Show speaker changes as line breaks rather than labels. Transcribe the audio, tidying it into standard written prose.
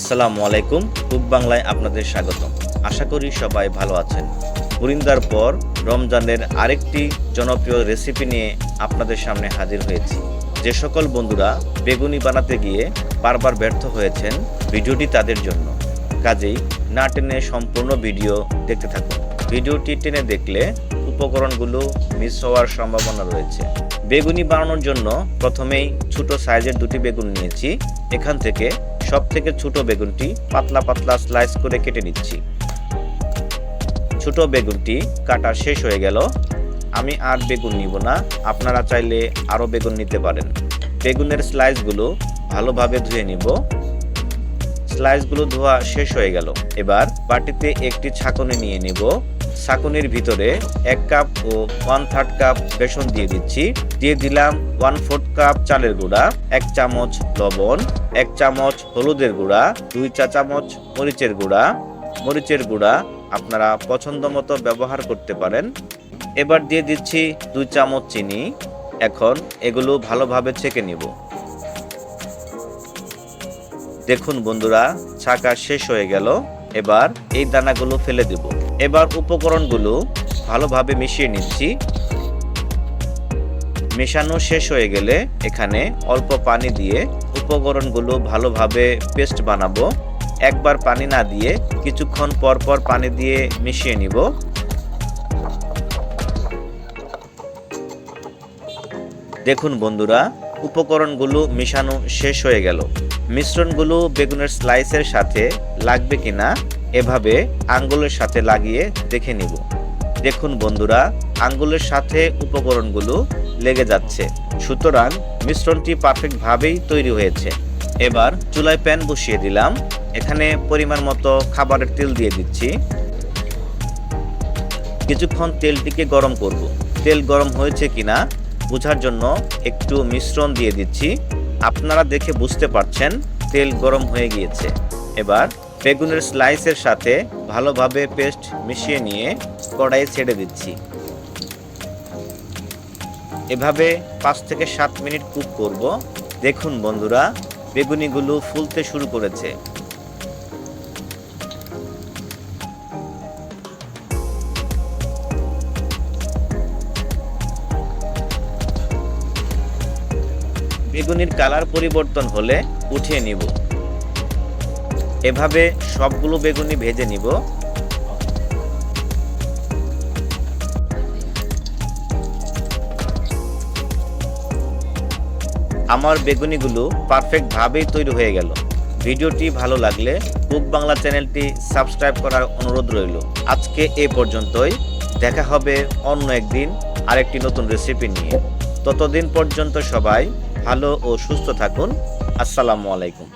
আসসালামু আলাইকুম। কুক বাংলায় আপনাদের স্বাগতম। আশা করি সবাই ভালো আছেন। বুরিন্দার পর রমজানের আরেকটি জনপ্রিয় রেসিপি নিয়ে আপনাদের সামনে হাজির হয়েছি। যে সকল বন্ধুরা বেগুনি বানাতে গিয়ে বারবার ব্যর্থ হয়েছেন, ভিডিওটি তাদের জন্য। কাজেই না টেনে সম্পূর্ণ ভিডিও দেখতে থাকুন। ভিডিওটি টেনে দেখলে উপকরণগুলো মিস হওয়ার সম্ভাবনা রয়েছে। বেগুনি বানানোর জন্য প্রথমেই ছোট সাইজের দুটি বেগুন নিয়েছি। এখান থেকে সবথেকে ছোট বেগুনটি পাতলা পাতলা স্লাইস করে কেটে নিচ্ছি। ছোট বেগুনটি কাটা শেষ হয়ে গেল। আমি আর বেগুন নিব না, আপনারা চাইলে আরও বেগুন নিতে পারেন। বেগুনের স্লাইসগুলো ভালোভাবে ধুয়ে নিব। স্লাইসগুলো ধোয়া শেষ হয়ে গেল। এবার বাটিতে একটি ছাঁকনি নিয়ে নিব। ছাঁকনির ভিতরে 1 কাপ ও 1/3 কাপ বেসন দিয়ে দিচ্ছি। দিয়ে দিলাম 1/4 কাপ চালের গুঁড়া, 1 চামচ লবণ, 1 চামচ হলুদের গুঁড়া, 2 চা চামচ মরিচের গুঁড়া। মরিচের গুঁড়া আপনারা পছন্দ মতো ব্যবহার করতে পারেন। এবার দিয়ে দিচ্ছি 2 চামচ চিনি। এখন এগুলো ভালোভাবে ছেঁকে নিব। দেখুন বন্ধুরা, ছাঁকা শেষ হয়ে গেল। এবার এই দানাগুলো ফেলে দেব। এবার উপকরণগুলো ভালোভাবে মিশিয়ে নিচ্ছি। মেশানো শেষ হয়ে গেলে এখানে অল্প পানি দিয়ে উপকরণগুলো ভালোভাবে পেস্ট বানাবো। একবার পানি না দিয়ে কিছুক্ষণ পর পর পানি দিয়ে মিশিয়ে নিব। দেখুন বন্ধুরা, উপকরণগুলো মিশানো শেষ হয়ে গেল। মিশ্রণগুলো বেগুনের স্লাইসের সাথে লাগবে কিনা এভাবে আঙ্গুলের সাথে লাগিয়ে দেখে নিব। দেখুন বন্ধুরা, আঙ্গুলের সাথে উপকরণগুলো লেগে যাচ্ছে, সুতরাং মিশ্রণটি পারফেক্টভাবেই তৈরি হয়েছে। এবার চুলায় প্যান বসিয়ে দিলাম। এখানে পরিমাণ মতো খাবারের তেল দিয়ে দিচ্ছি। কিছুক্ষণ তেলটিকে গরম করব। তেল গরম হয়েছে কিনা বোঝার জন্য একটু মিশ্রণ দিয়ে দিচ্ছি। আপনারা দেখে বুঝতে পারছেন তেল গরম হয়ে গিয়েছে। এবার বেগুনের স্লাইসের সাথে ভালোভাবে পেস্ট মিশিয়ে নিয়ে কড়াইয়ে ছেড়ে দিচ্ছি। এভাবে 5 থেকে 7 মিনিট কুক করব। দেখুন বন্ধুরা, বেগুনিগুলো ফুলতে শুরু করেছে। বেগুনির কালার পরিবর্তন হলে উঠিয়ে নিব। এভাবে সবগুলো বেগুনি ভেজে নিব। আমার বেগুনিগুলো পারফেক্টভাবেই তৈরি হয়ে গেল। ভিডিওটি ভালো লাগলে কুক বাংলা চ্যানেলটি সাবস্ক্রাইব করার অনুরোধ রইল। আজকে এ পর্যন্তই। দেখা হবে অন্য একদিন আরেকটি নতুন রেসিপি নিয়ে। ততদিন পর্যন্ত সবাই ভালো ও সুস্থ থাকুন। আসসালামু আলাইকুম।